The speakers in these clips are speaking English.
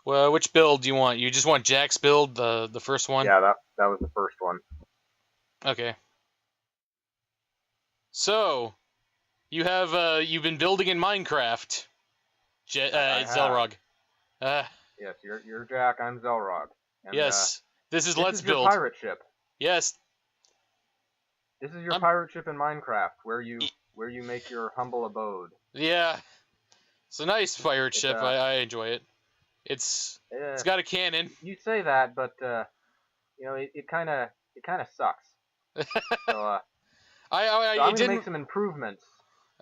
Well, which build do you want? You just want JAX build, the first one? Yeah, that was the first one. Okay. So, you've been building in Minecraft, I have. Xelrog. Uh, Yes, you're Jack. I'm Xelrog. And yes. This is this Let's is your Build. pirate ship. Yes. This is your I'm. pirate ship in Minecraft, where you make your humble abode. Yeah. It's a nice pirate It ship. I enjoy it. It's got a cannon. you say that, but you know it kind of sucks. So so I'm gonna make some improvements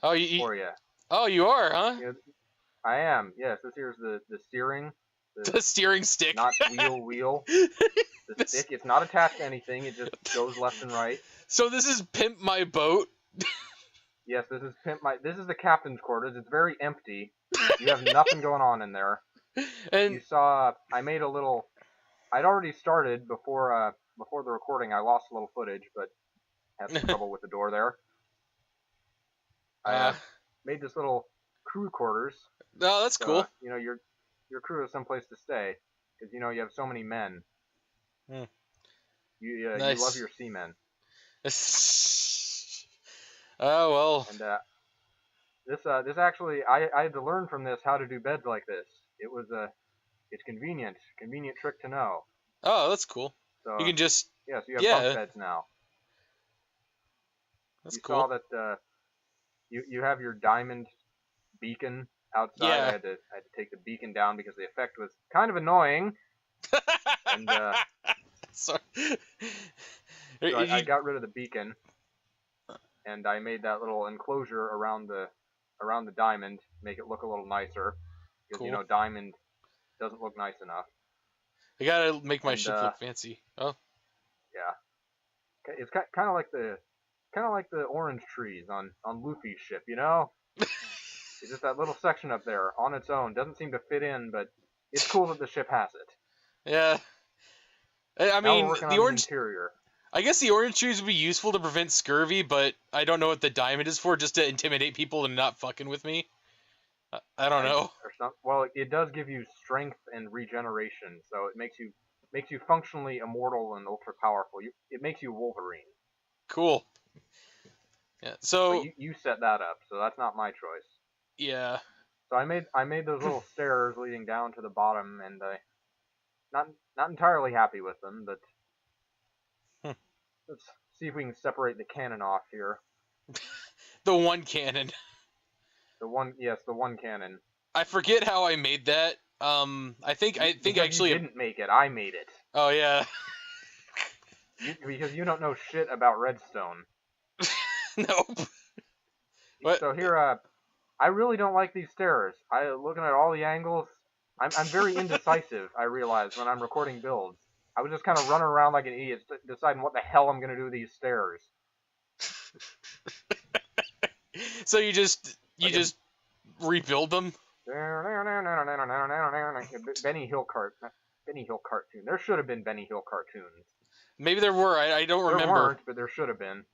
Oh, for you. Oh, you are, huh? You know, I am. Yes, this here's the steering. The steering stick. Not wheel. The stick. It's not attached to anything. It just goes left and right. So this is Pimp My Boat. Yes, this is This is the captain's quarters. It's very empty. You have nothing going on in there. And you saw I made a little. I'd already started before the recording. I lost a little footage, but had some trouble with the door there. I made this little crew quarters. Oh, that's cool. You know, your crew has someplace to stay because you know you have so many men. Hmm. You Nice. you love your seamen. Oh well. And this actually I had to learn from this how to do beds like this. It's convenient trick to know. Oh, that's cool. So you can just so you have bunk beds now. That's you cool. saw that you have your diamond beacon outside. Yeah. I had to take the beacon down because the effect was kind of annoying. And Sorry. so I got rid of the beacon, and I made that little enclosure around the diamond, make it look a little nicer, because cool. you know diamond doesn't look nice enough. I gotta make my ship look fancy. Oh. Yeah. It's kind of like the orange trees on Luffy's ship, you know. It's just that little section up there on its own. Doesn't seem to fit in, but it's cool that the ship has it. Yeah. I mean, the orange interior. I guess the orange trees would be useful to prevent scurvy, but I don't know what the diamond is for, just to intimidate people and not fucking with me. I don't know. Well, it does give you strength and regeneration, so it makes you functionally immortal and ultra powerful. It makes you Wolverine. Cool. Yeah. So but you set that up, so that's not my choice. Yeah. So I made those little stairs leading down to the bottom, and not entirely happy with them, but let's see if we can separate the cannon off here. The one cannon. The one cannon. I forget how I made that. I think actually you didn't make it. I made it. Oh yeah. Because you don't know shit about redstone. Nope. What? So here, I really don't like these stairs. Looking at all the angles, I'm very indecisive. I realize when I'm recording builds, I was just kind of running around like an idiot, deciding what the hell I'm gonna do with these stairs. So you just rebuild them? Benny Hill cartoon. There should have been Benny Hill cartoons. Maybe there were. I don't remember. There weren't, but there should have been.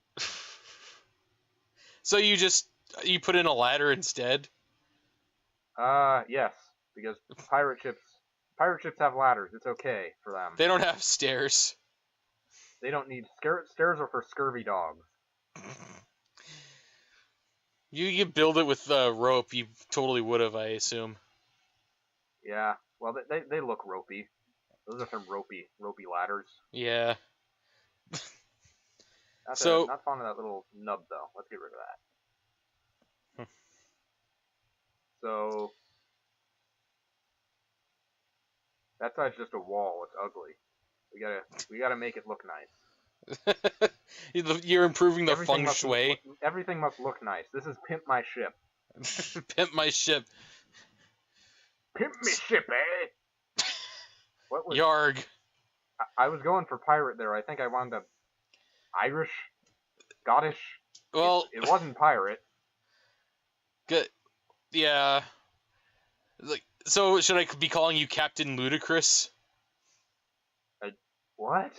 So you put in a ladder instead? Yes, because pirate ships have ladders. It's okay for them. They don't have stairs. They don't need stairs are for scurvy dogs. You build it with rope. You totally would have, I assume. Yeah. Well, they look ropey. Those are some ropey ladders. Yeah. Not fond of that little nub though. Let's get rid of that. So that side's just a wall. It's ugly. We gotta make it look nice. You're improving the feng shui. Everything must look nice. This is Pimp My Ship. Pimp my ship. Pimp me ship, eh? What was Yarg. I was going for pirate there. I think I wound up Irish, Scottish. Well, it wasn't pirate. Good. Yeah. So should I be calling you Captain Ludicrous? What?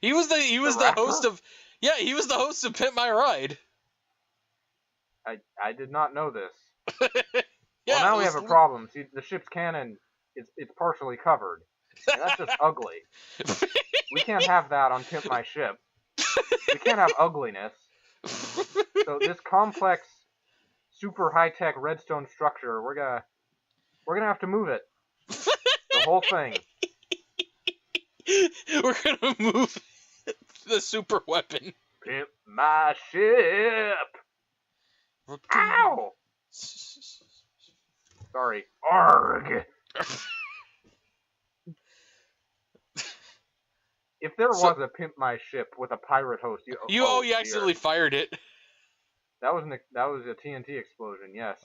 He was the host of. Yeah, he was the host of Pimp My Ride. I did not know this. Yeah. Well, now we have a problem. See, the ship's cannon it's partially covered, and that's just ugly. We can't have that on Pimp My Ship. We can't have ugliness. So this complex, super high-tech redstone structure, we're gonna have to move it. The whole thing. We're gonna move the super weapon. Pimp my ship. Ow! Sorry. Arg. If there was a Pimp My Ship with a pirate host, you accidentally fired it. That was a TNT explosion. Yes.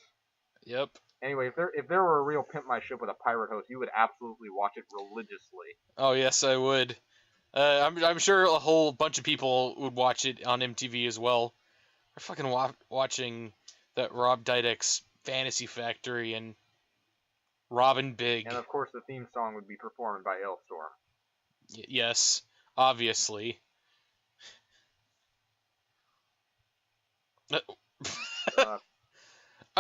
Yep. Anyway, if there were a real Pimp My Ship with a pirate host, you would absolutely watch it religiously. Oh yes, I would. I'm sure a whole bunch of people would watch it on MTV as well. We're fucking watching that Rob Dydek's Fantasy Factory and Robin Big. And of course, the theme song would be performed by Ailstorm. Yes, obviously. I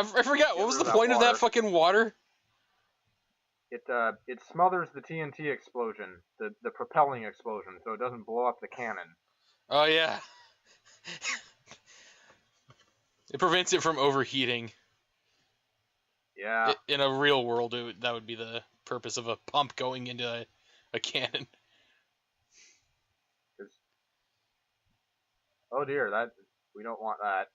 forgot, what was the point of that fucking water? It smothers the TNT explosion, the propelling explosion, so it doesn't blow up the cannon. Oh yeah. It prevents it from overheating. Yeah. In a real world, that would be the purpose of a pump going into a cannon. Oh dear, we don't want that.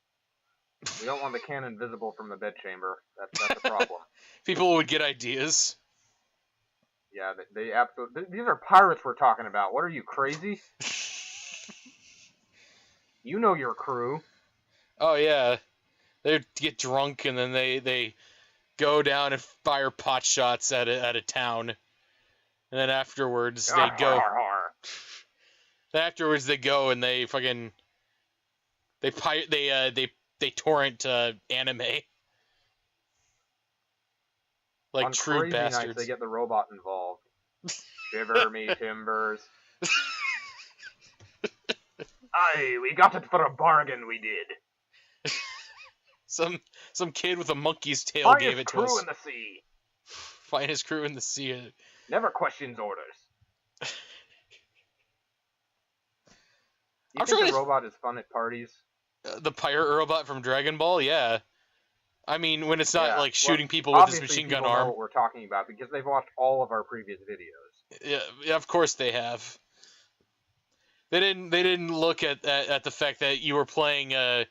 We don't want the cannon visible from the bedchamber. That's a problem. People would get ideas. Yeah, they absolutely. These are pirates we're talking about. What are you, crazy? You know your crew. Oh yeah, they get drunk and then they go down and fire pot shots at a town, and then afterwards they go. Afterwards they go and they fucking they torrent anime. Like on true crazy bastards. Nights, they get the robot involved. Shiver me timbers. Aye, we got it for a bargain, we did. Some kid with a monkey's tail gave it to us. Finest crew in the sea. Finest crew in the sea. Never questions orders. You think the robot is fun at parties? The pirate robot from Dragon Ball, yeah. I mean, when it's not like shooting people with his machine gun arm. Know what we're talking about because they've watched all of our previous videos. Yeah, of course they have. They didn't look at the fact that you were playing a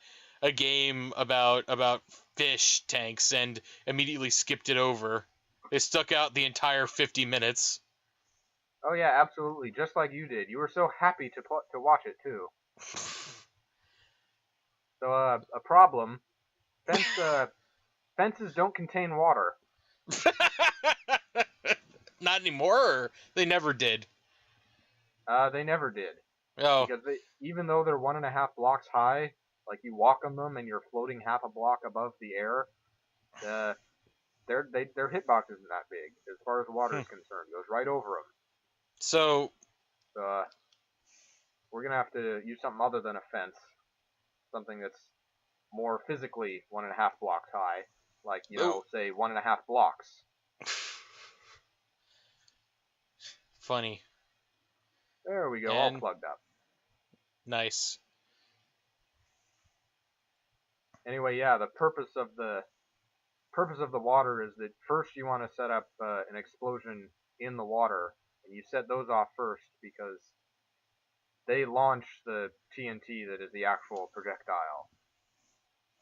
game about fish tanks and immediately skipped it over. They stuck out the entire 50 minutes. Oh yeah, absolutely, just like you did. You were so happy to watch it too. So a problem. Fences don't contain water. Not anymore. Or they never did. They never did. Oh. Because even though they're 1.5 blocks high, like you walk on them and you're floating half a block above the air, their hitbox isn't that big as far as water is concerned. It goes right over them. So we're gonna have to use something other than a fence, something that's more physically 1.5 blocks high, like say 1.5 blocks. Funny. There we go, all plugged up. Nice. Anyway, yeah, the purpose of the water is that first you want to set up an explosion in the water, and you set those off first because they launch the TNT that is the actual projectile.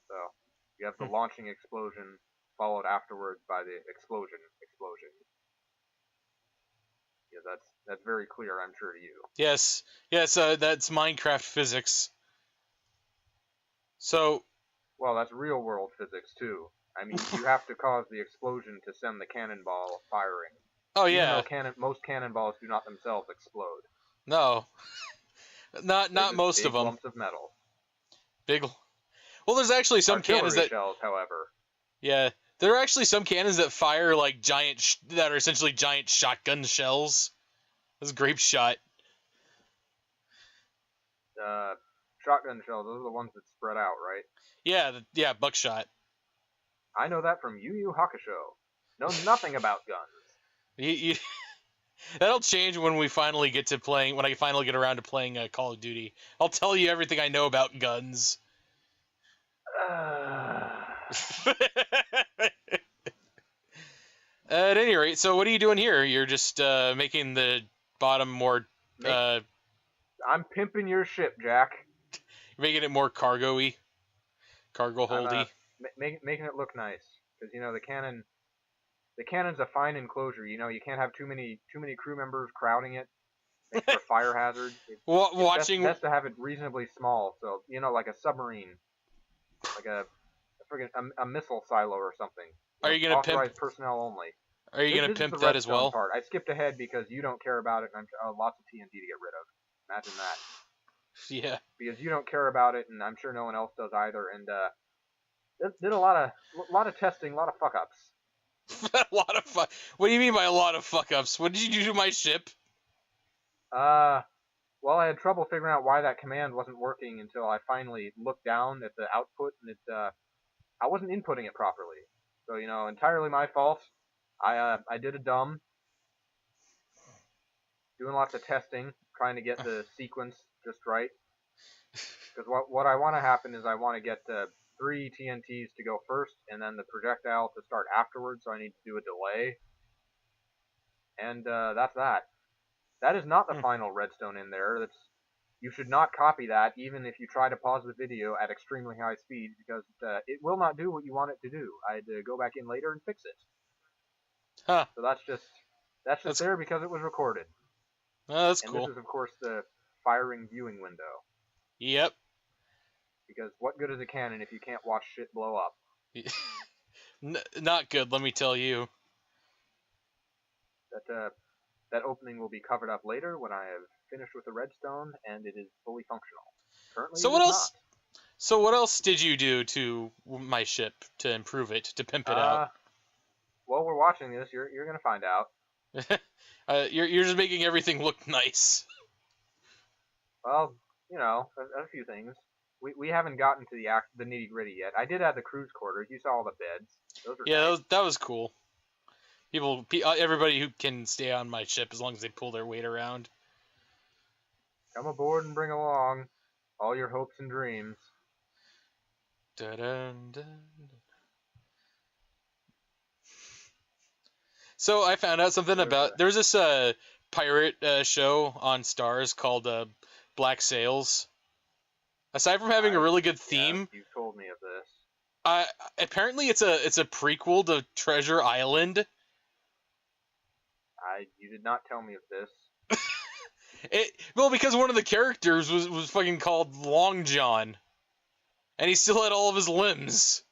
So you have the launching explosion followed afterwards by the explosion. Yeah, that's very clear, I'm sure, to you. Yes, that's Minecraft physics. So. Well, that's real world physics too. I mean, you have to cause the explosion to send the cannonball firing. Oh yeah. Even though most cannonballs do not themselves explode. No. Not most of them. Lumps of metal. Well, there's actually some cannons that. Shells, however. Yeah, there are actually some cannons that fire like that are essentially giant shotgun shells. That's a grape shot. Shotgun shells. Those are the ones that spread out, right? Yeah, buckshot. I know that from Yu Yu Hakusho. Know nothing about guns. You, that'll change when we finally get to playing. When I finally get around to playing Call of Duty, I'll tell you everything I know about guns. At any rate, so what are you doing here? You're just making the bottom more, Make, uh, I'm pimping your ship, Jack. making it more cargo-y, cargo I'm holdy. making it look nice because the cannon's a fine enclosure. You can't have too many crew members crowding it. Makes for a fire hazard. It's Watching. best to have it reasonably small. So like a submarine, like a missile silo or something. Are you gonna pimp? Authorized personnel only. Are you gonna This is pimp the that as redstone well? part. I skipped ahead because you don't care about it, and I'm lots of TNT to get rid of. Imagine that. Yeah. Because you don't care about it, and I'm sure no one else does either. And did a lot of testing, a lot of fuck ups. A lot of fuck. What do you mean by a lot of fuck ups? What did you do to my ship? Well, I had trouble figuring out why that command wasn't working until I finally looked down at the output, and I wasn't inputting it properly. So entirely my fault. I did a dumb, doing lots of testing, trying to get the sequence just right. Because what I want to happen is I want to get 3 TNTs to go first, and then the projectile to start afterwards. So I need to do a delay, and that's that. That is not the final redstone in there. You should not copy that, even if you try to pause the video at extremely high speed, because it will not do what you want it to do. I had to go back in later and fix it. Huh. So that's just there because it was recorded. Oh, that's and cool. This is, of course, the firing viewing window. Yep. Because what good is a cannon if you can't watch shit blow up? Not good, let me tell you. That opening will be covered up later when I have finished with the redstone and it is fully functional. Currently, So it what is else? So what else did you do to my ship to improve it, to pimp it out? While we're watching this, you're gonna find out. You're just making everything look nice. Well, a few things. We haven't gotten to the nitty gritty yet. I did add the crew's quarters. You saw all the beds. Those are nice. That was cool. Everybody who can stay on my ship as long as they pull their weight around. Come aboard and bring along all your hopes and dreams. Dun. So I found out something about there's this pirate show on Stars called Black Sails. Aside from having a really good theme, you told me of this. Apparently it's a prequel to Treasure Island. You did not tell me of this. Because one of the characters was fucking called Long John, and he still had all of his limbs.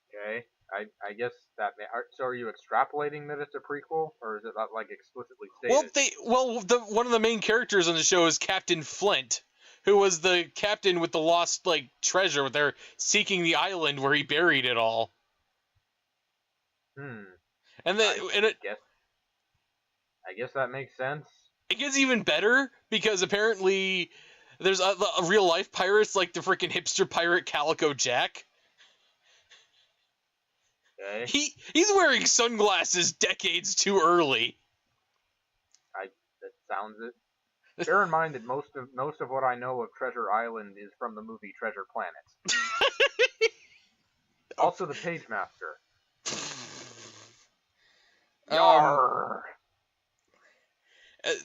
Okay, I guess that. So are you extrapolating that it's a prequel, or is it not like explicitly stated? One of the main characters on the show is Captain Flint, who was the captain with the lost treasure. They're seeking the island where he buried it all. And I guess that makes sense. It gets even better because apparently there's a real life pirates like the freaking hipster pirate Calico Jack. Okay. He's wearing sunglasses decades too early. That sounds it. Bear in mind that most of what I know of Treasure Island is from the movie Treasure Planet. Also, the Page Master.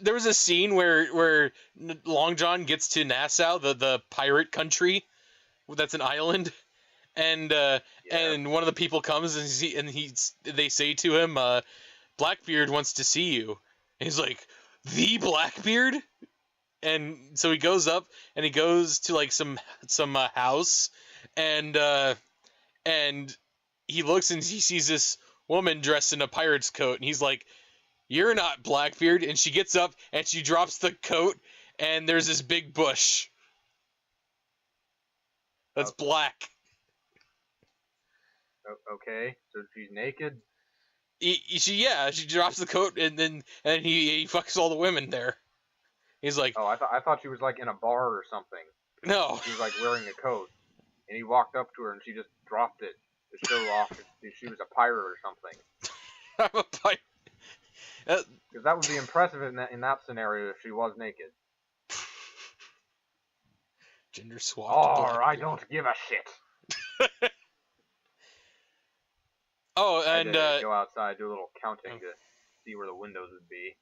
There was a scene where Long John gets to Nassau, the pirate country, that's an island, and one of the people comes and they say to him, Blackbeard wants to see you. And he's like, the Blackbeard? And so he goes up and he goes to some house, and he looks and he sees this woman dressed in a pirate's coat, and he's like, "You're not Blackbeard." And she gets up and she drops the coat, and there's this big bush that's black. Okay, so she's naked. She drops the coat, and then he fucks all the women there. He's like, "Oh, I thought she was in a bar or something." No, she was wearing a coat, and he walked up to her and she just dropped it to show off that she was a pirate or something. I'm a pirate. Because that would be impressive in that scenario if she was naked. Gender swapped Or black. I don't give a shit. Oh, I had and to go outside, do a little counting to see where the windows would be.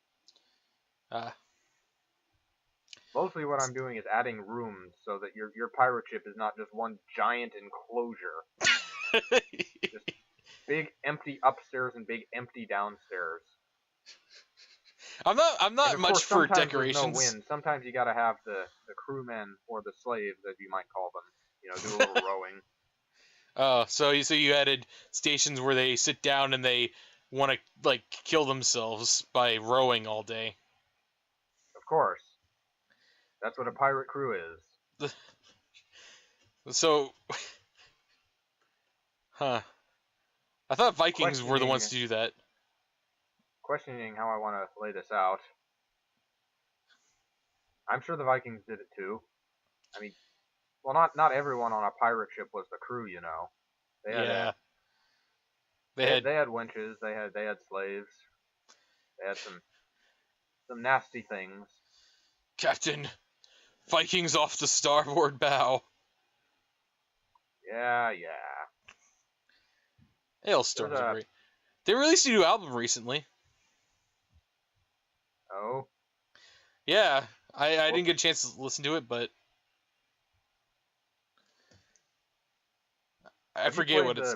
Mostly what I'm doing is adding rooms so that your pirate ship is not just one giant enclosure. Just big empty upstairs and big empty downstairs. I'm And not of much course, for sometimes there's no decorations. wind. Sometimes you gotta have the crewmen or the slaves, as you might call them. You know, do a little rowing. Oh, so you added stations where they sit down and they want to like kill themselves by rowing all day. Of course. That's what a pirate crew is. So, huh? I thought Vikings were the ones to do that. Questioning how I want to lay this out. I'm sure the Vikings did it too. I mean, well, not everyone on a pirate ship was the crew, you know. They had Yeah, they had wenches. They had slaves. They had some nasty things. Captain, Vikings off the starboard bow. Yeah. Hailstorms are great. They released a new album recently. Oh. Yeah, I didn't get a chance to listen to it, but I forget what it's.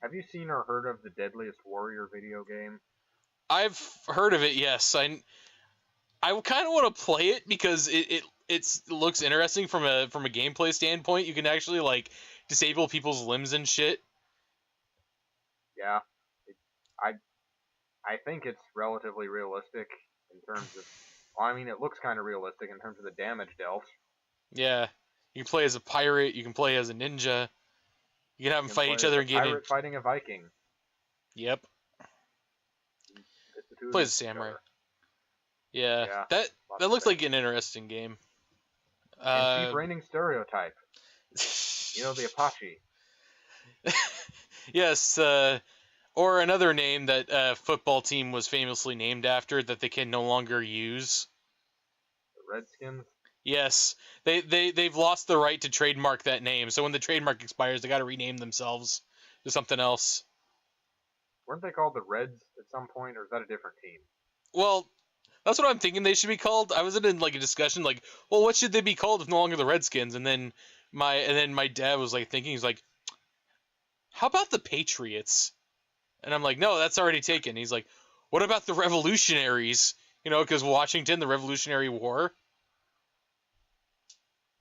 Have you seen or heard of the Deadliest Warrior video game? I've heard of it. Yes, I kind of want to play it because it looks interesting from a gameplay standpoint. You can actually like disable people's limbs and shit. Yeah. I think it's relatively realistic in terms of. Well, I mean, it looks kind of realistic in terms of the damage dealt. Yeah, you can play as a pirate. You can play as a ninja. You can have them fight each other and get in. Pirate fighting a Viking. Yep. Play as a samurai. Yeah, that looks like an interesting game. And keep reigning stereotype. You know, the Apache. Yes, or another name that a football team was famously named after that they can no longer use. The Redskins? Yes, they've lost the right to trademark that name, so when the trademark expires, they got to rename themselves to something else. Weren't they called the Reds at some point, or is that a different team? Well, that's what I'm thinking they should be called. I was in like a discussion, like, well, what should they be called if no longer the Redskins? And then my dad was like thinking, he's like, how about the Patriots? And I'm like, no, that's already taken. He's like, what about the Revolutionaries? You know, because Washington, the Revolutionary War.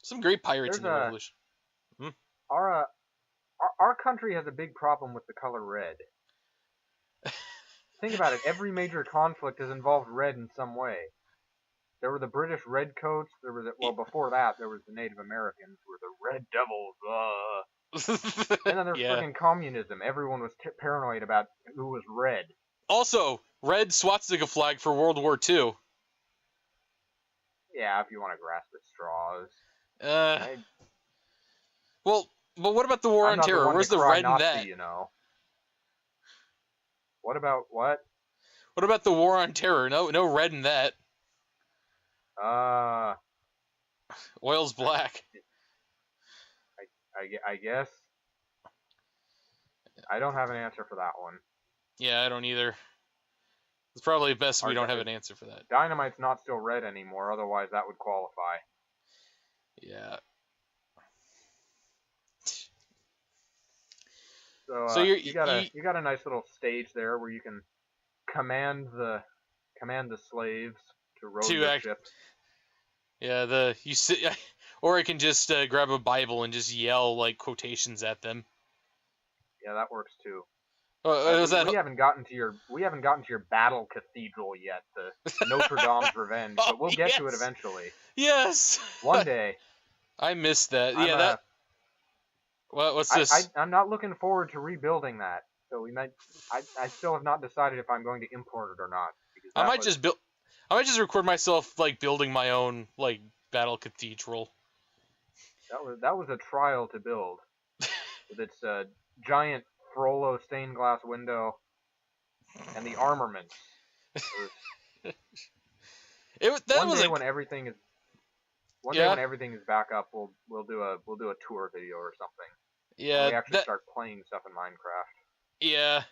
Some great pirates in the Revolution. Our country has a big problem with the color red. Think about it. Every major conflict has involved red in some way. There were the British Redcoats. Before that, there was the Native Americans, who were the Red Devils. And then there's freaking communism. Everyone was paranoid about who was red. Also, red swastika flag for World War II. Yeah, if you want to grasp at straws. Well, but what about the War on Terror? Where's the red in that? You know. What about what? What about the War on Terror? No red in that. Oil's black. I guess. I don't have an answer for that one. Yeah, I don't either. It's probably best we don't have an answer for that. Dynamite's not still red anymore, otherwise that would qualify. Yeah. So you got a nice little stage there where you can command the slaves to row your ship. Yeah, or I can just grab a Bible and just yell like quotations at them. Yeah, that works too. We haven't gotten to your battle cathedral yet, the Notre Dame's Revenge, but we'll get to it eventually. Yes. One day. I missed that. What's this? I'm not looking forward to rebuilding that. So I still have not decided if I'm going to import it or not. I might just record myself like building my own like battle cathedral. That was a trial to build, with its giant Frollo stained glass window, and the armaments. That One was day a when everything is yeah back up, we'll do a tour video or something, and yeah we actually that start playing stuff in Minecraft. yeah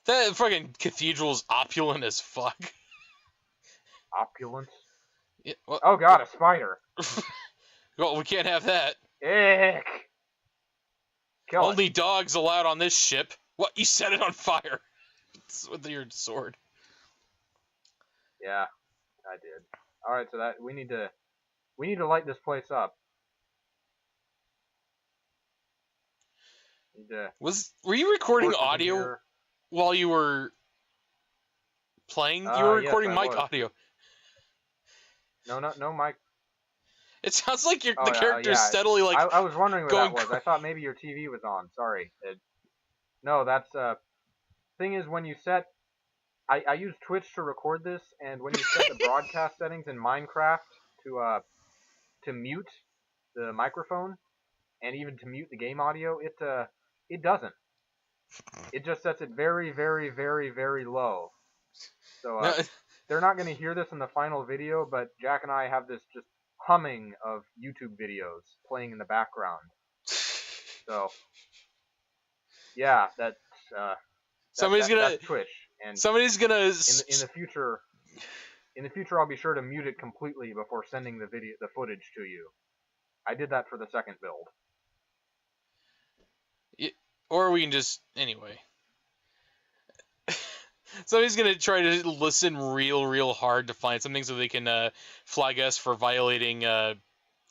that fucking cathedral's opulent as fuck. Opulence. Yeah, well, Oh god, a spider. well, we can't have that. Ick. Kill it. Only dogs allowed on this ship. What? You set it on fire with your sword. Yeah, I did. All right, so that we need to light this place up. Need to Were you recording torches in audio here. while you were playing? You were Yes, recording I mic was. audio. No, Mike. It sounds like Oh the yeah, character is steadily like I was wondering where that going. was. I thought maybe your TV was on. Sorry. No, that's thing is when you set. I use Twitch to record this, and when you set the broadcast settings in Minecraft to mute the microphone and even to mute the game audio, it doesn't. It just sets it very, very, very, very low. So No, they're not going to hear this in the final video, but Jack and I have this just humming of YouTube videos playing in the background. So yeah, that's that's Twitch, and somebody's gonna in the future, I'll be sure to mute it completely before sending the footage to you. I did that for the second build. or we can just anyway. Somebody's gonna try to listen real hard to find something so they can flag us for violating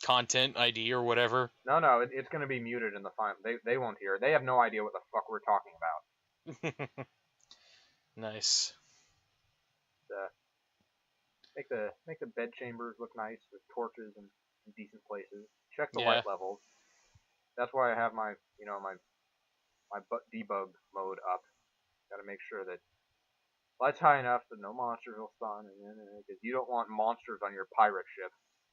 content ID or whatever. No, it's gonna be muted in the final. They won't hear it. They have no idea what the fuck we're talking about. Nice. Make the bed chambers look nice with torches and decent places. Check the light levels. That's why I have my my debug mode up. Got to make sure that light's high enough that no monsters will spawn, because you don't want monsters on your pirate ship.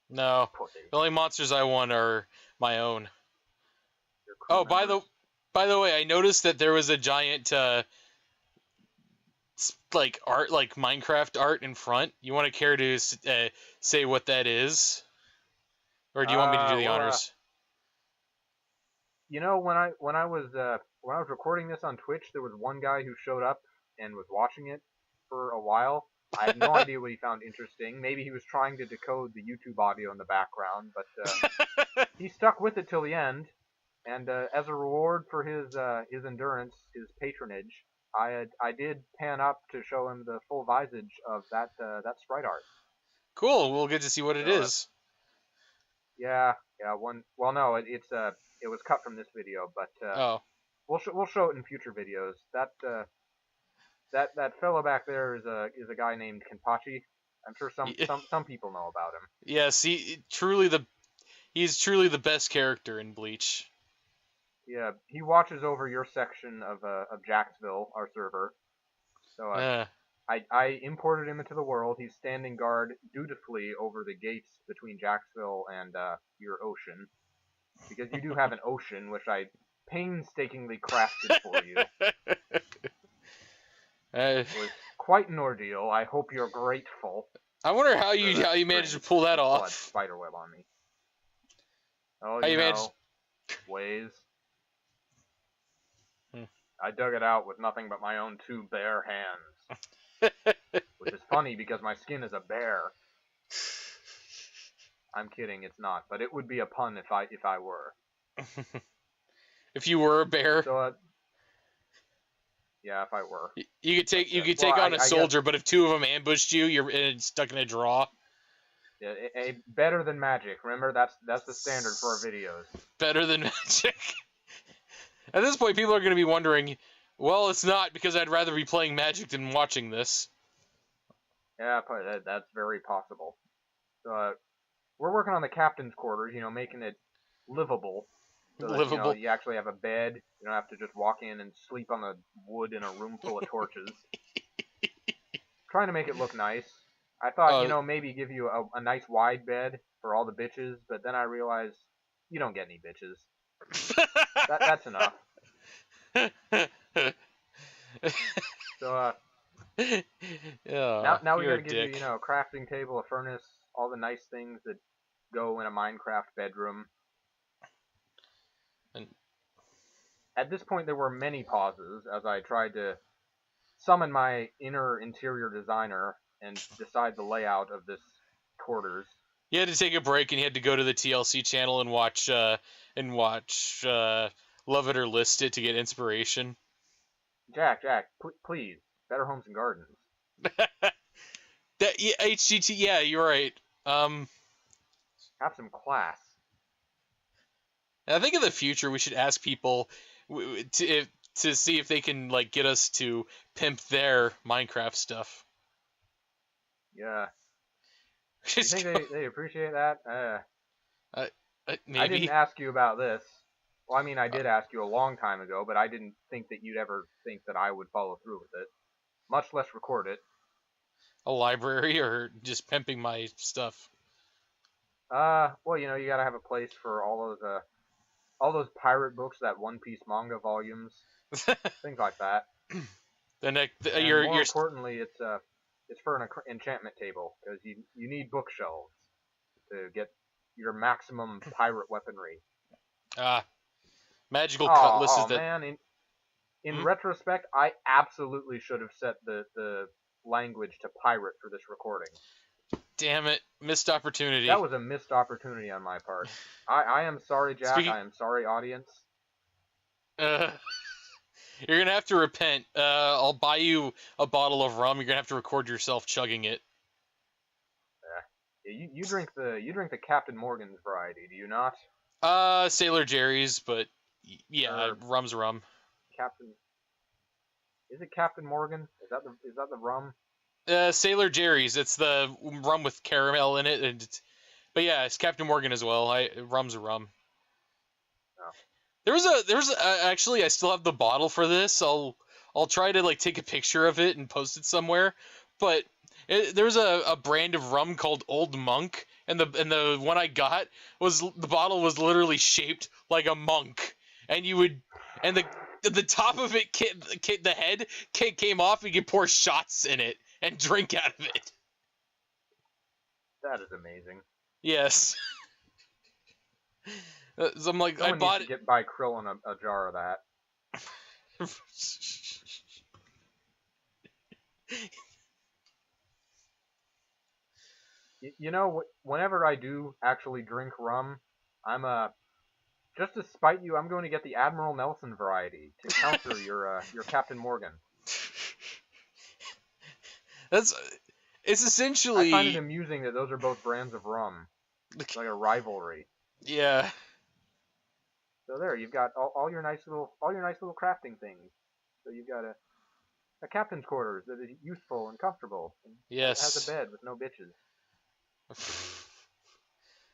No, Pussy. the only monsters I want are my own. Oh, by the way, I noticed that there was a giant like art, like Minecraft art in front. You want to care to say what that is, or do you want me to do the honors? When I was recording this on Twitch, there was one guy who showed up and was watching it for a while. I have no idea what he found interesting. Maybe he was trying to decode the YouTube audio in the background, but he stuck with it till the end. And as a reward for his endurance, his patronage, I did pan up to show him the full visage of that sprite art. Cool. We'll get to see what it is. Yeah. Well, no, it was cut from this video, but we'll show it in future videos. That fellow back there is a guy named Kenpachi. I'm sure some people know about him. Yes, he's truly the best character in Bleach. Yeah, he watches over your section of Jacksville, our server. So I imported him into the world. He's standing guard dutifully over the gates between Jacksville and your ocean, because you do have an ocean, which I painstakingly crafted for you. It was quite an ordeal. I hope you're grateful. I wonder how you managed to pull that off. Spiderweb on me. Oh, ways. I dug it out with nothing but my own 2 bare hands. Which is funny because my skin is a bear. I'm kidding, it's not, but it would be a pun if I were. If you were a bear. So, yeah, if I were. You could take on a soldier, but if 2 of them ambushed you, you're stuck in a draw. Yeah, better than magic. Remember, that's the standard for our videos. Better than magic. At this point, people are going to be wondering, well, it's not, because I'd rather be playing Magic than watching this. Yeah, that's very possible. So, we're working on the captain's quarters, making it livable. So that, you actually have a bed. You don't have to just walk in and sleep on the wood in a room full of torches. Trying to make it look nice. I thought, maybe give you a nice wide bed for all the bitches, but then I realized you don't get any bitches. That's enough. So, Now, Oh, now we you're got a to give you, dick. a crafting table, a furnace, all the nice things that go in a Minecraft bedroom. And At this point, there were many pauses as I tried to summon my inner interior designer and decide the layout of this quarters. you had to take a break, and you had to go to the TLC channel and watch Love It or List It to get inspiration. Jack, please, Better Homes and Gardens. That yeah, HGT. Yeah, you're right. Um, Have some class. I think in the future we should ask people to see if they can like get us to pimp their Minecraft stuff. Yeah. You Just think go, they appreciate that? uh, I didn't maybe. ask you about this. Well, I mean, I did ask you a long time ago, but I didn't think that you'd ever think that I would follow through with it, much less record it. A library or just pimping my stuff. Well, you gotta have a place for all those pirate books, that One Piece manga volumes, things like that. And more Your importantly, it's for an enchantment table because you need bookshelves to get your maximum pirate weaponry. ah magical cutlass is Oh that. man, in Hmm? retrospect, I absolutely should have set the language to pirate for this recording. Damn it, missed That opportunity. was a missed opportunity on my part. I am sorry, Jack. Speaking, I am sorry, audience. uh, you're gonna have to repent. I'll buy you a bottle of rum. You're gonna have to record yourself chugging it. You drink the Captain Morgan's variety, do you not? Sailor Jerry's, but yeah, Or rum's rum. Captain? Is it Captain Morgan? Is that the rum? Sailor Jerry's. It's the rum with caramel in it, but yeah, it's Captain Morgan as well. Rum's a rum. No. Actually I still have the bottle for this. I'll try to like take a picture of it and post it somewhere. But there's a brand of rum called Old Monk, and the one I got was the bottle was literally shaped like a monk, and you would and the top of it the head came off. You could pour shots in it and drink out of it. That is amazing. Yes. So I'm like I Someone needs bought to it. get by Krillin a jar of that. Whenever I do actually drink rum, I'm just to spite you, I'm going to get the Admiral Nelson variety to counter your Captain Morgan. That's it's I find it essentially amusing that those are both brands of rum. It's like a rivalry. yeah. So there, you've got all your nice little crafting things. So you've got a captain's quarters that is useful and comfortable, and has a Yes. bed with no bitches.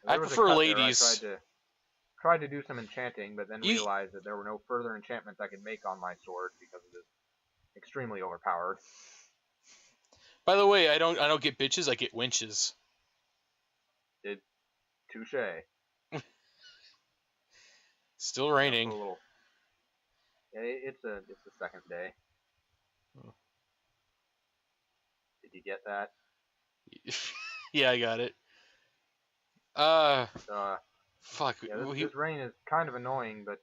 I There was a prefer cut there. I ladies. tried to do some enchanting, but then You realized that there were no further enchantments I could make on my sword because it is extremely overpowered. by the way, I don't get bitches, I get winches. Did touche. Still Put raining. a little. Yeah, it's the second day. Did you get that? Yeah, I got it. Uh Uh, fuck. yeah, this rain is kind of annoying, but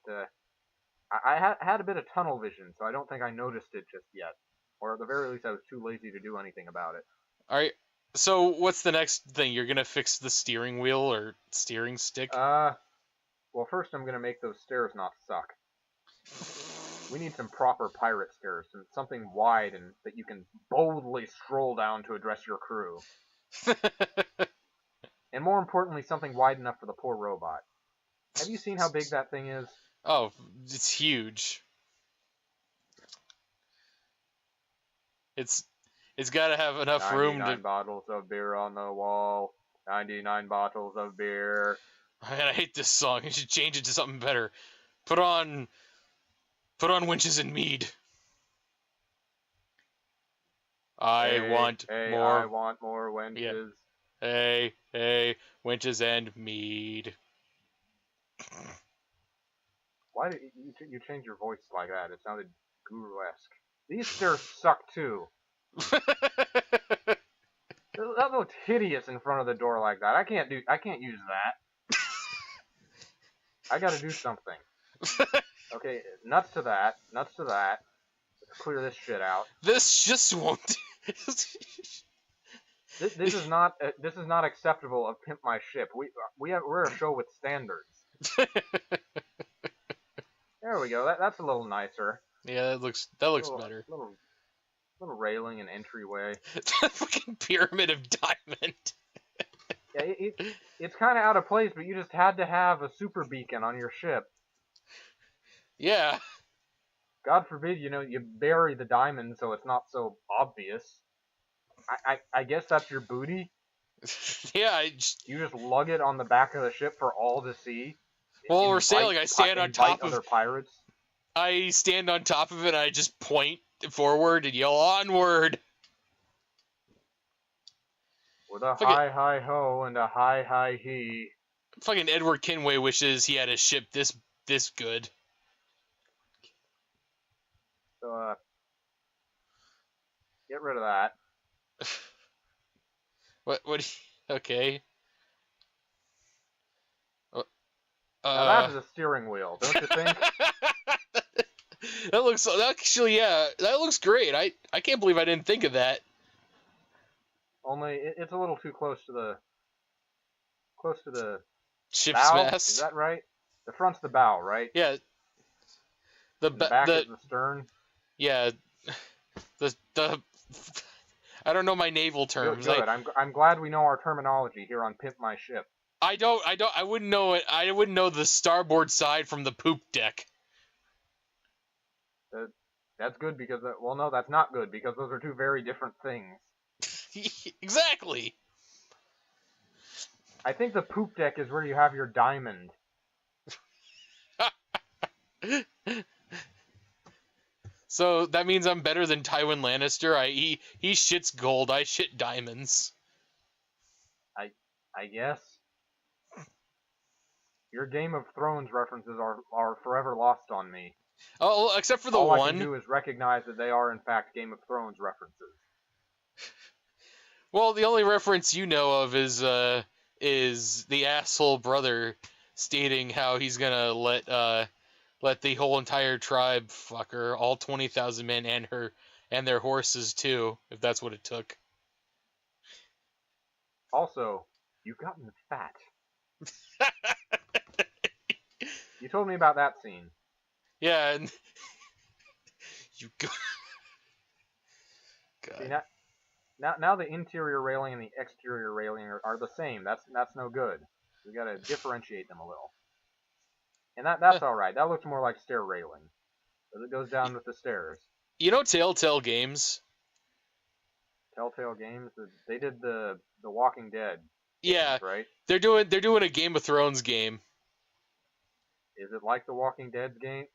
I had a bit of tunnel vision, so I don't think I noticed it just yet. Or at the very least, I was too lazy to do anything about it. All right. So what's the next thing? You're gonna fix the steering wheel or steering stick? Well, first I'm gonna make those stairs not suck. We need some proper pirate stairs, something wide and that you can boldly stroll down to address your crew. And more importantly, something wide enough for the poor robot. Have you seen how big that thing is? Oh, it's huge. It's it's got to have enough room 99 to. bottles of beer on the wall. 99 bottles of beer. Man, I hate this song. You should change it to something better. Put on Put on winches and mead. I Hey, want hey, I more. want more Yeah. wenches. Hey, winches and mead. Why did you change your voice like that? It sounded guru-esque. These stairs suck too. That looks hideous in front of the door like that. I can't use that. I gotta do something. Okay, nuts to that. Let's clear this shit out. This just won't. This is not acceptable of Pimp My Ship. We're a show with standards. There we go. That's a little nicer. Yeah, that looks better. Little railing and entryway. Fucking pyramid of diamond. Yeah, it's kind of out of place, but you just had to have a super beacon on your ship. Yeah. God forbid, you bury the diamond so it's not so obvious. I guess that's your booty. Yeah, you just lug it on the back of the ship for all to see. Well, we're sailing. I stand on top of other pirates. I stand on top of it. And I just point forward and yell onward. With a hi hi ho and a hi hi he. Fucking Edward Kenway wishes he had a ship this good. So get rid of that. What? Okay. Now that is a steering wheel, don't you think? That looks actually, yeah, that looks great. I can't believe I didn't think of that. Only it's a little too close to the ship's bow. mast. Is that right? The front's the bow, right? Yeah. The back is the stern. Yeah. The I don't know my naval terms. Good. I'm glad we know our terminology here on Pimp My Ship. I wouldn't know it. I wouldn't know the starboard side from the poop deck. That's good because no, that's not good because those are two very different things. Exactly. I think the poop deck is where you have your diamond. So that means I'm better than Tywin Lannister. He shits gold. I shit diamonds. I guess. Your Game of Thrones references are forever lost on me. Oh, except for the All one. I can do is recognize that they are in fact Game of Thrones references. Well, the only reference you know of is the asshole brother stating how he's gonna let the whole entire tribe fuck her, all 20,000 men and their horses too, if that's what it took. Also, you've gotten fat. You told me about that scene. Yeah, and you go. God. See, now the interior railing and the exterior railing are the same. That's no good. We gotta differentiate them a little. And that's all right. That looks more like stair railing, because it goes down with the stairs. You know Telltale Games? Telltale Games. They did the Walking Dead. Yeah, games, right. They're doing a Game of Thrones game. Is it like the Walking Dead games?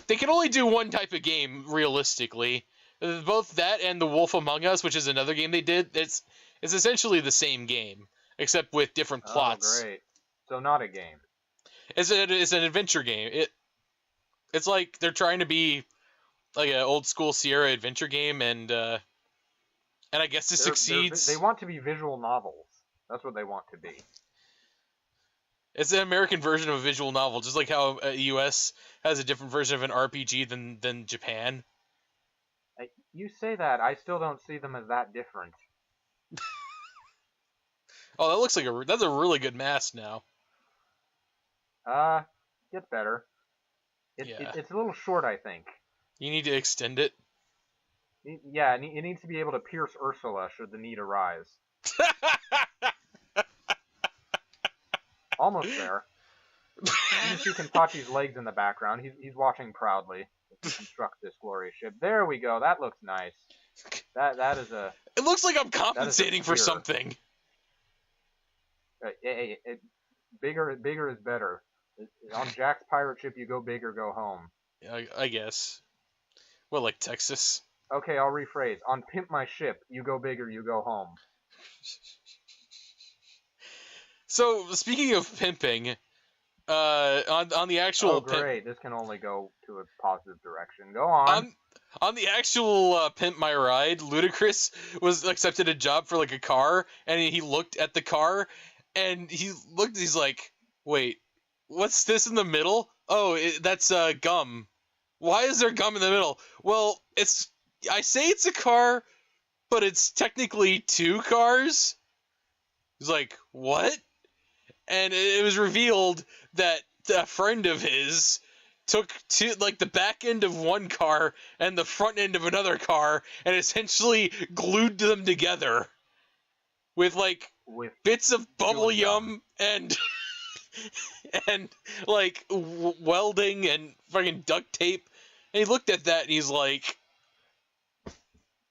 They can only do one type of game realistically. Both that and the Wolf Among Us, which is another game they did. It's essentially the same game, except with different plots. Oh, great. So not a game. It's an adventure game. It's like they're trying to be like an old school Sierra adventure game, and I guess it succeeds. They want to be visual novels. That's what they want to be. It's an American version of a visual novel, just like how U.S. has a different version of an RPG than Japan. You say that, I still don't see them as that different. Oh, that looks like that's a really good mast now. Gets better. Yeah. It's a little short, I think. You need to extend it. Yeah, it needs to be able to pierce Ursula should the need arise. Almost there. You can see Kenpachi's legs in the background. He's watching proudly as we construct this glorious ship. There we go. That looks nice. That is a. It looks like I'm compensating for something. Bigger is better. On JAX pirate ship, you go big or go home. I guess. Well, like Texas. Okay, I'll rephrase. On Pimp My Ship, you go big or you go home. So, speaking of pimping, on the actual... Oh, great. This can only go to a positive direction. Go on. On the actual Pimp My Ride, Ludacris was accepted a job for like a car, and he looked at the car, and he's like, wait, what's this in the middle? Oh, that's gum. Why is there gum in the middle? Well, I say it's a car, but it's technically two cars. He's like, what? And it was revealed that a friend of his took the back end of one car and the front end of another car and essentially glued them together with like with bits of bubble chewing gum. yum and and like welding and fucking duct tape. And he looked at that and he's like,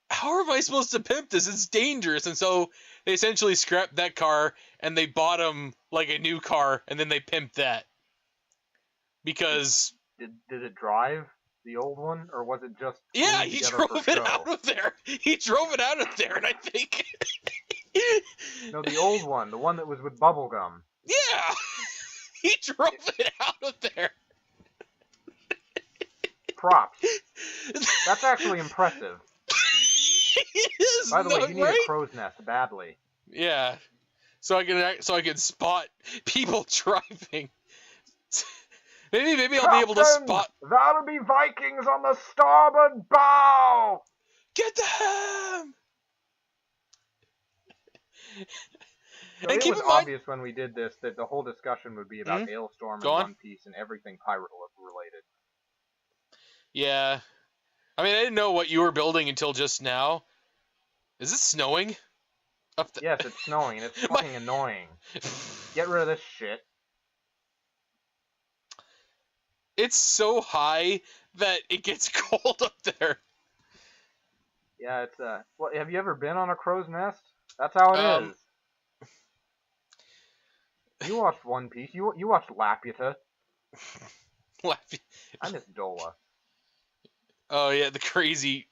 how am I supposed to pimp this? It's dangerous. And so they essentially scrapped that car and they bought him like a new car and then they pimped that. Because Did it drive the old one, or was it just yeah, glued he together drove for it show? out of there. He drove it out of there, and I think No, the old one, the one that was with bubble gum. yeah, he drove it out of there. Props. That's actually impressive. It is, By the way, you need right? a crow's nest badly. Yeah, so I can spot people driving. Maybe I'll be able to spot. That'll be Vikings on the starboard bow. Get the ham. So And it keep was in mind, obvious when we did this that the whole discussion would be about Hailstorm Go and on. One Piece and everything pirate related. yeah. I mean, I didn't know what you were building until just now. Is it snowing? Up there? Yes, it's snowing and it's fucking annoying. Get rid of this shit. It's so high that it gets cold up there. Yeah, it's Well, have you ever been on a crow's nest? That's how it is. You watched One Piece. You watched Laputa. I miss Dola. Oh yeah, the crazy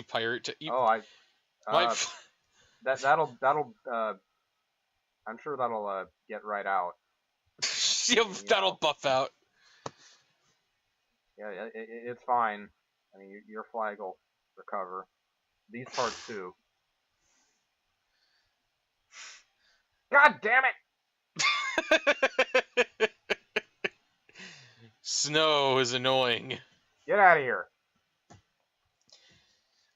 pirate. That'll I'm sure that'll get right out. That'll buff out. Yeah, it's fine. I mean, your flag will recover. These parts too. God damn it! Snow is annoying. Get out of here.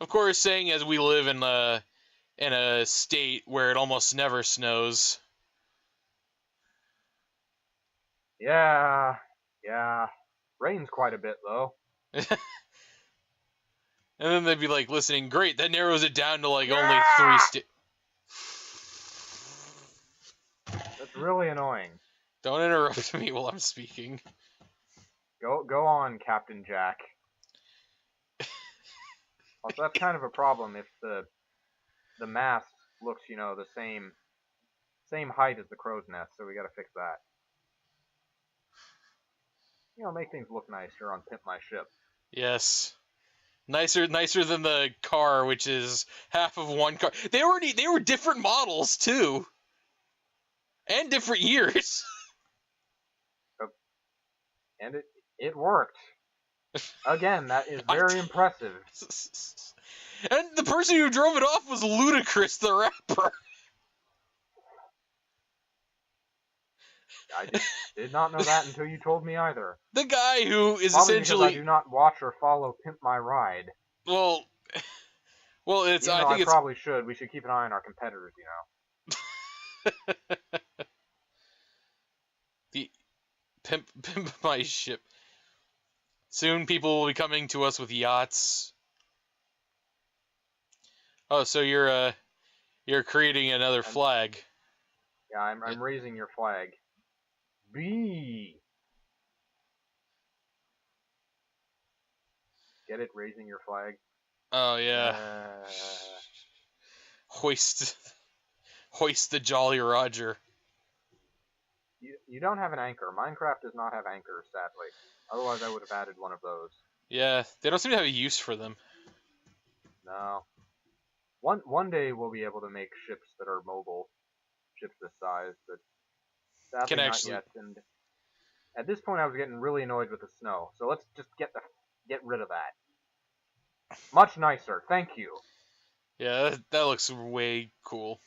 Of course, saying as we live in a state where it almost never snows. Yeah. Rains quite a bit though. And then they'd be like, listening, great, that narrows it down to like only 3 states. That's really annoying. Don't interrupt me while I'm speaking. Go on, Captain Jack. Also, that's kind of a problem if the mast looks, the same height as the crow's nest, so we gotta fix that. Make things look nicer on Pimp My Ship. Yes. Nicer than the car, which is half of one car. They were different models too. And different years. And it worked. Again, that is very impressive. And the person who drove it off was Ludacris, the rapper. I did not know that until you told me either. The guy who is Probably essentially... because I do not watch or follow Pimp My Ride. Well, it's... I think I probably should. We should keep an eye on our competitors, The Pimp My Ship. Soon people will be coming to us with yachts. Oh, so you're creating another flag. Yeah, I'm raising your flag. B. Get it? Raising your flag. Oh yeah. Hoist the Jolly Roger. You don't have an anchor. Minecraft does not have anchors, sadly. Otherwise, I would have added one of those. Yeah, they don't seem to have a use for them. No. One day we'll be able to make ships that are mobile, ships this size, but sadly not yet. And at this point, I was getting really annoyed with the snow. So let's just get rid of that. Much nicer. Thank you. Yeah, that looks way cool.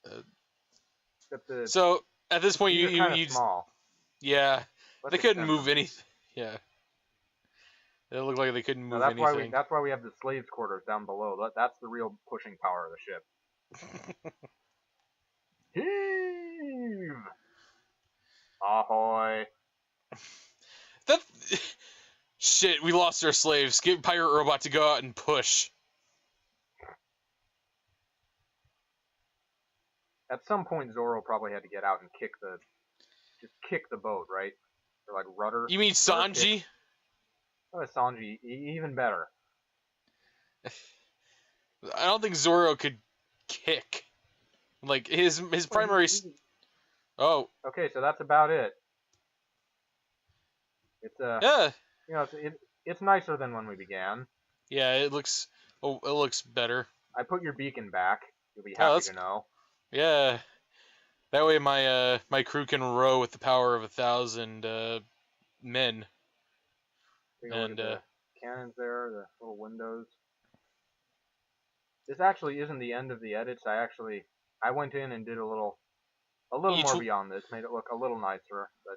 Except the So at this point, these you are you kind of you just, small. yeah, Let's they couldn't extend move them. anything. Yeah, it looked like they couldn't No, move anything. that's why we have the slaves' quarters down below. That's the real pushing power of the ship. Heave! Ahoy! That shit. We lost our slaves. Get pirate robot to go out and push. At some point, Zoro probably had to get out and just kick the boat, right? Or like You mean rudder kick. Sanji? Oh, Sanji, even better. I don't think Zoro could kick. Like his Well, primary. Oh okay, so that's about it. It's yeah, it's nicer than when we began. yeah. It looks. Oh, it looks better. I put your beacon back. You'll be Oh, happy that's to know. yeah. That way my crew can row with the power of 1,000 men. Take a look at And the cannons there, the little windows. This actually isn't the end of the edits. I went in and did a little you more beyond this, made it look a little nicer. But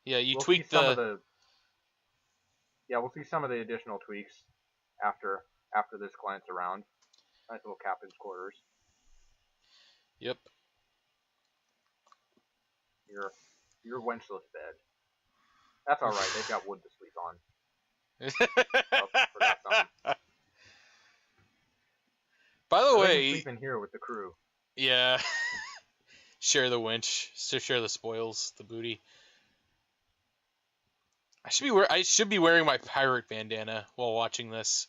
yeah, you we'll see tweaked some of the the additional tweaks after this glance around. Nice little captain's quarters. yep. Your winchless bed. That's all right. They've got wood to sleep on. Oh, forgot something. By the So they can way, sleep in here with the crew. yeah, share the winch, share the spoils, the booty. I should be wearing my pirate bandana while watching this.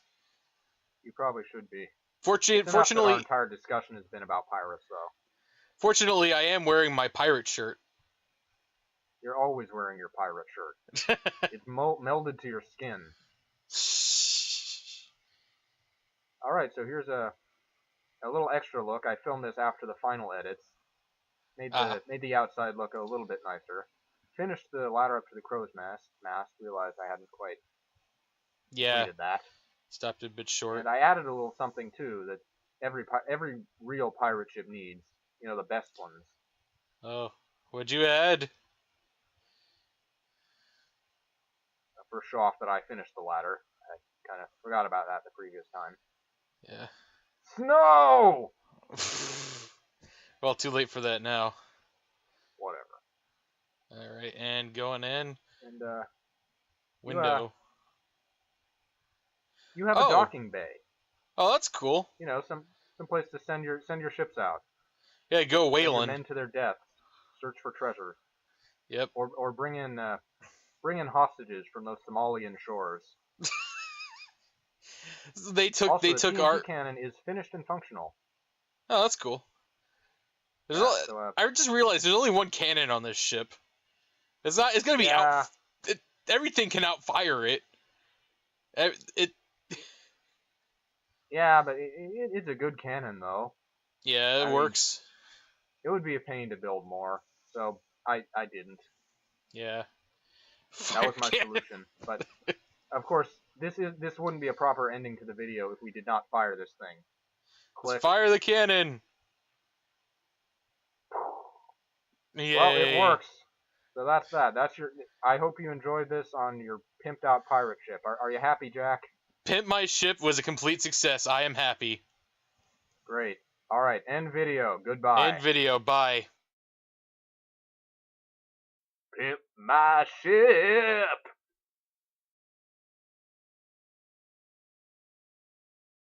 You probably should be. It's enough that our Fortunately, entire discussion has been about pirates, though. fortunately, I am wearing my pirate shirt. You're always wearing your pirate shirt. It's melded to your skin. All right, so here's a little extra look. I filmed this after the final edits. Made the outside look a little bit nicer. Finished the ladder up to the crow's mast. Realized I hadn't quite Yeah, completed that. stopped a bit short. And I added a little something too that every real pirate ship needs. You know, the best ones. Oh, what'd you add? For show off that I finished the ladder. I kind of forgot about that the previous time. Yeah. Snow! Well, too late for that now. Whatever. All right, and going in. And Window. you have a docking bay. Oh, that's cool. You know, some place to send your ships out. Yeah, go Send your whaling. men to their deaths. Search for treasure. Yep. Or bring in hostages from those Somalian shores. They took Also, they the took TNT our. cannon is finished and functional. Oh, that's cool. I just realized there's only one cannon on this ship. It's not. It's gonna be out. Everything can outfire it. It. Yeah, but it's a good cannon though. Yeah, it works. It would be a pain to build more, so I didn't. Yeah. That was my solution. But of course, this wouldn't be a proper ending to the video if we did not fire this thing. Click. Let's fire the cannon. Yay. Well, it works. So that's that. I hope you enjoyed this on your pimped out pirate ship. Are you happy, Jack? Pimp My Ship was a complete success. I am happy. Great. All right, end video. Goodbye. End video. Bye. Pimp my ship.